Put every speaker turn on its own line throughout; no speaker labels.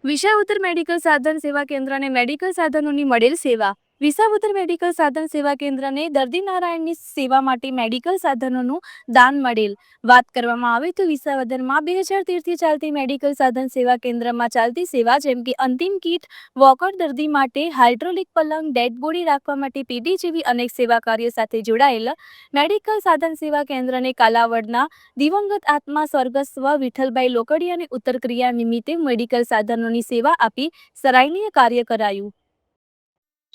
Visavadar medical સાધન સેવા કેન્દ્રને મેડિકલ સાધનોની મળેલ સેવા. વિસાવદર મેડિકલ સાધન સેવા કેન્દ્રને દર્દી નારાયણની સેવા માટે મેડિકલ સાધનોનું દાન મળેલ. વાત કરવામાં આવે તો વિસાવદરમાં 2013થી ચાલતી મેડિકલ સાધન સેવા કેન્દ્રમાં ચાલતી સેવા જેમ કે અંતિમ કીટ, વોકર, દર્દી માટે હાઇડ્રોલિક પલંગ, ડેડ બોડી રાખવા માટે પેટી જેવી અનેક સેવા કાર્યો સાથે જોડાયેલ મેડિકલ સાધન સેવા કેન્દ્રને કાલાવડના દિવંગત આત્મા સ્વર્ગસ્વ વિઠ્ઠલભાઈ લોકડિયાની ઉત્તરક્રિયા નિમિત્તે મેડિકલ સાધનોની સેવા આપી સરાહનીય કાર્ય કરાયું.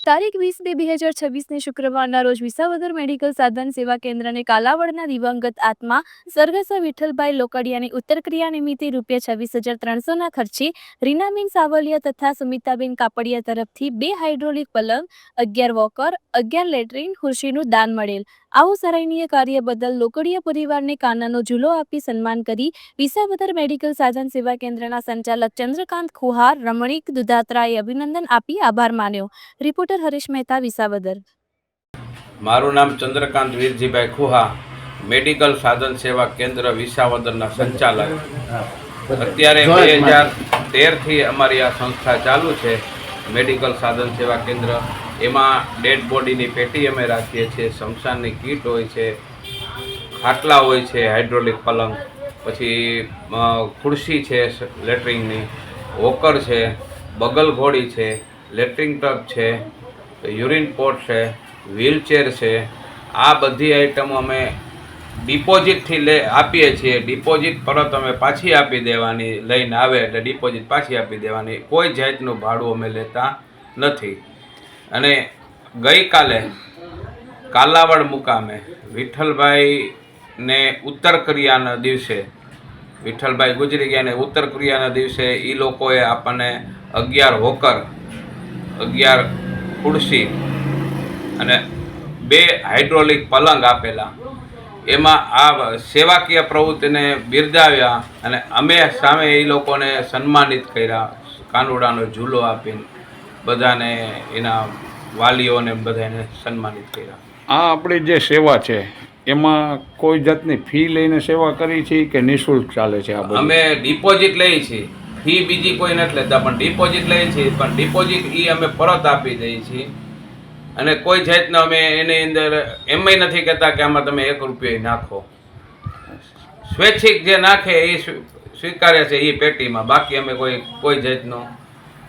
તારીખ 20/2/2026 શુક્રવારના રોજ વિસાવદર મેડિકલ સાધન સેવા કેન્દ્રને કાલાવડના દિવંગત આત્મા સ્વર્ગસ્વ વિઠ્ઠલભાઈ લોકડિયાની ઉત્તરક્રિયા નિમિત્તે ₹26,300ના ખર્ચે રીનાબેન સાવલિયા તથા સુમિતાબેન કાપડિયા તરફથી 2 હાઇડ્રોલિક પલંગ, 11 વોકર, 11 લેટ્રિન ખુરશીનું દાન મળેલ. આવું સરાહનીય કાર્ય બદલ લોકડિયા પરિવારને કાનાનો ઝૂલો આપી સન્માન કરી વિસાવદર મેડિકલ સાધન સેવા કેન્દ્રના સંચાલક ચંદ્રકાંત ખુહાર, રમણીક દુધાત્રાએ અભિનંદન આપી આભાર માન્યો. રિપોર્ટર હરીશ મહેતા, વિસાવદર.
મારું નામ ચંદ્રકાંત વીરજીભાઈ ખુહા, મેડિકલ સાધન સેવા કેન્દ્ર વિસાવદરના સંચાલક. અત્યારે 2013થી અમારી આ સંસ્થા ચાલુ છે. મેડિકલ સાધન સેવા કેન્દ્ર, એમાં ડેડ બોડીની પેટી અમે રાખીએ છીએ, શમશાનની કીટ હોય છે, ખાટલા હોય છે, હાઇડ્રોલિક પલંગ, પછી ખુરશી છે લેટ્રિનની, વોકર છે, બગલ ઘોડી છે, લેટ્રિન ટબ છે, યુરિન પોટ છે, વ્હીલચેર છે. આ બધી આઈટમો અમે ડિપોઝિટથી આપીએ છીએ. ડિપોઝિટ પરત અમે પાછી આપી દેવાની, લઈને આવે એટલે ડિપોઝિટ પાછી આપી દેવાની. કોઈ જાતનું ભાડું અમે લેતા નથી. અને ગઈકાલે કાલાવડ મુકામે વિઠ્ઠલભાઈને ઉત્તરક્રિયાના દિવસે, વિઠ્ઠલભાઈ ગુજરી ગયા ને ઉત્તરક્રિયાના દિવસે એ લોકોએ આપણને 11 વોકર, 11 ખુરશી અને 2 હાઇડ્રોલિક પલંગ આપેલા. એમાં આ સેવાકીય પ્રવૃત્તિને બિરદાવ્યા અને અમે સામે એ લોકોને સન્માનિત કર્યા, કાનુડાનો ઝૂલો આપીને બધાને, એના વાલીઓને બધાને સન્માનિત કર્યા.
આ આપણી જે સેવા છે એમાં કોઈ જાતની ફી લઈને સેવા કરી છે કે નિઃશુલ્ક ચાલે છે? આ
અમે ડિપોઝિટ લઈએ છીએ, ફી બીજી કોઈ નથી લેતા, પણ ડિપોઝિટ લઈએ છીએ. પણ ડિપોઝિટ એ અમે પરત આપી દઈએ છીએ. અને કોઈ જાતનો અમે એની અંદર એમય નથી કહેતા કે આમાં તમે 1 રૂપિયો નાખો. સ્વૈચ્છિક જે નાખે એ સ્વીકારે છે એ પેટીમાં. બાકી અમે કોઈ જાતનો